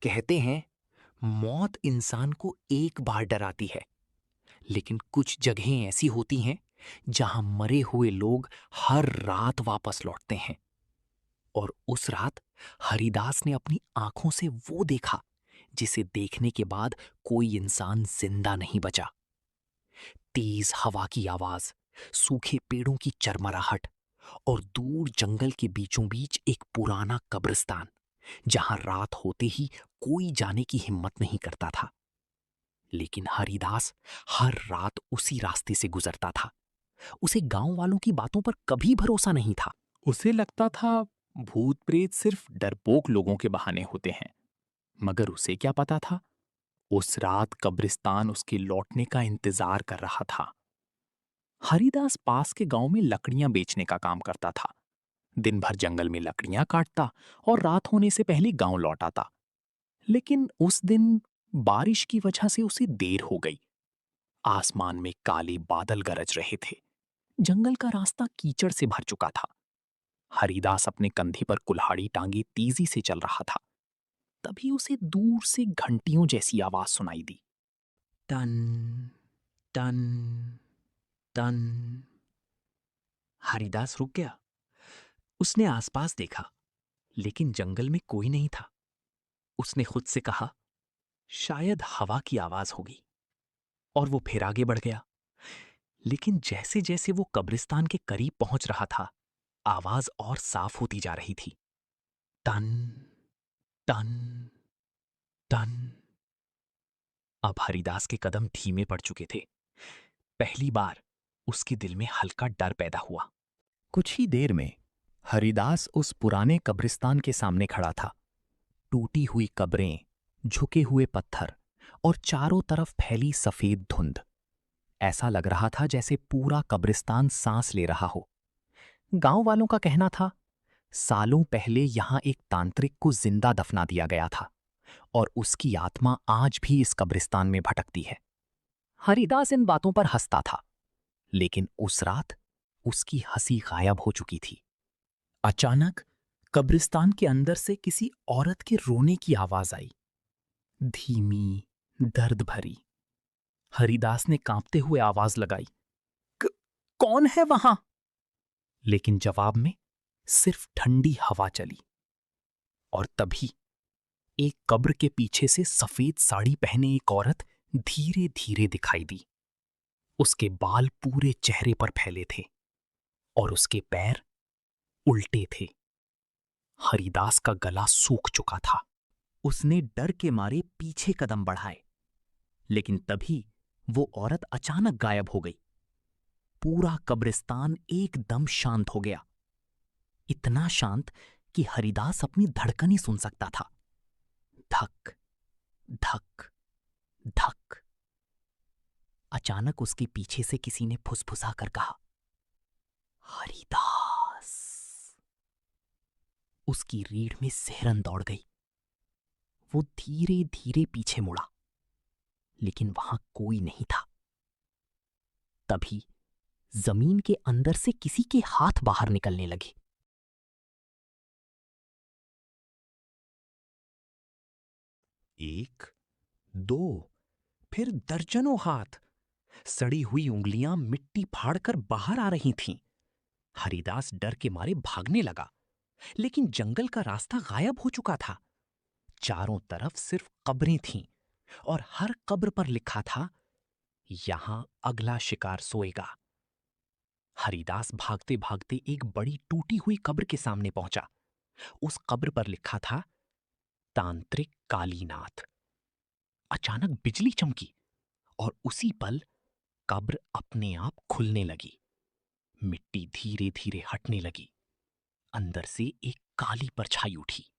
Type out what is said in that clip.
कहते हैं मौत इंसान को एक बार डराती है, लेकिन कुछ जगहें ऐसी होती हैं जहां मरे हुए लोग हर रात वापस लौटते हैं। और उस रात हरिदास ने अपनी आंखों से वो देखा जिसे देखने के बाद कोई इंसान जिंदा नहीं बचा। तेज हवा की आवाज, सूखे पेड़ों की चरमराहट और दूर जंगल के बीचों बीच एक पुराना कब्रिस्तान जहां रात होते ही कोई जाने की हिम्मत नहीं करता था। लेकिन हरिदास हर रात उसी रास्ते से गुजरता था। उसे गांव वालों की बातों पर कभी भरोसा नहीं था। उसे लगता था भूत प्रेत सिर्फ डरपोक लोगों के बहाने होते हैं। मगर उसे क्या पता था, उस रात कब्रिस्तान उसके लौटने का इंतजार कर रहा था। हरिदास पास के गांव में लकड़ियां बेचने का काम करता था। दिन भर जंगल में लकड़ियां काटता और रात होने से पहले गांव लौट आता। लेकिन उस दिन बारिश की वजह से उसे देर हो गई। आसमान में काले बादल गरज रहे थे। जंगल का रास्ता कीचड़ से भर चुका था। हरिदास अपने कंधे पर कुल्हाड़ी टांगे तेजी से चल रहा था। तभी उसे दूर से घंटियों जैसी आवाज सुनाई दी। टन टन टन। हरिदास रुक गया। उसने आसपास देखा, लेकिन जंगल में कोई नहीं था। उसने खुद से कहा, शायद हवा की आवाज होगी, और वो फिर आगे बढ़ गया। लेकिन जैसे जैसे वो कब्रिस्तान के करीब पहुंच रहा था, आवाज और साफ होती जा रही थी। टन टन टन। अब हरिदास के कदम धीमे पड़ चुके थे। पहली बार उसके दिल में हल्का डर पैदा हुआ। कुछ ही देर में हरिदास उस पुराने कब्रिस्तान के सामने खड़ा था। टूटी हुई कब्रें, झुके हुए पत्थर और चारों तरफ फैली सफेद धुंध। ऐसा लग रहा था जैसे पूरा कब्रिस्तान सांस ले रहा हो। गांव वालों का कहना था, सालों पहले यहां एक तांत्रिक को जिंदा दफना दिया गया था और उसकी आत्मा आज भी इस कब्रिस्तान में भटकती है। हरिदास इन बातों पर हंसता था, लेकिन उस रात उसकी हंसी गायब हो चुकी थी। अचानक कब्रिस्तान के अंदर से किसी औरत के रोने की आवाज आई, धीमी, दर्द भरी। हरिदास ने कांपते हुए आवाज लगाई, "क- कौन है वहां?" लेकिन जवाब में सिर्फ ठंडी हवा चली। और तभी एक कब्र के पीछे से सफेद साड़ी पहने एक औरत धीरे धीरे दिखाई दी। उसके बाल पूरे चेहरे पर फैले थे और उसके पैर उल्टे थे। हरिदास का गला सूख चुका था। उसने डर के मारे पीछे कदम बढ़ाए, लेकिन तभी वो औरत अचानक गायब हो गई। पूरा कब्रिस्तान एकदम शांत हो गया। इतना शांत कि हरिदास अपनी धड़कन ही सुन सकता था। धक धक धक। अचानक उसके पीछे से किसी ने फुसफुसा कर कहा, हरिदास। उसकी रीढ़ में सिहरन दौड़ गई। वो धीरे धीरे पीछे मुड़ा, लेकिन वहां कोई नहीं था। तभी जमीन के अंदर से किसी के हाथ बाहर निकलने लगे। एक, दो, फिर दर्जनों हाथ। सड़ी हुई उंगलियां मिट्टी फाड़कर बाहर आ रही थीं। हरिदास डर के मारे भागने लगा, लेकिन जंगल का रास्ता गायब हो चुका था। चारों तरफ सिर्फ कब्रें थीं और हर कब्र पर लिखा था, यहां अगला शिकार सोएगा। हरिदास भागते भागते एक बड़ी टूटी हुई कब्र के सामने पहुंचा। उस कब्र पर लिखा था, तांत्रिक कालीनाथ। अचानक बिजली चमकी और उसी पल कब्र अपने आप खुलने लगी। मिट्टी धीरे धीरे हटने लगी। अंदर से एक काली परछाई उठी।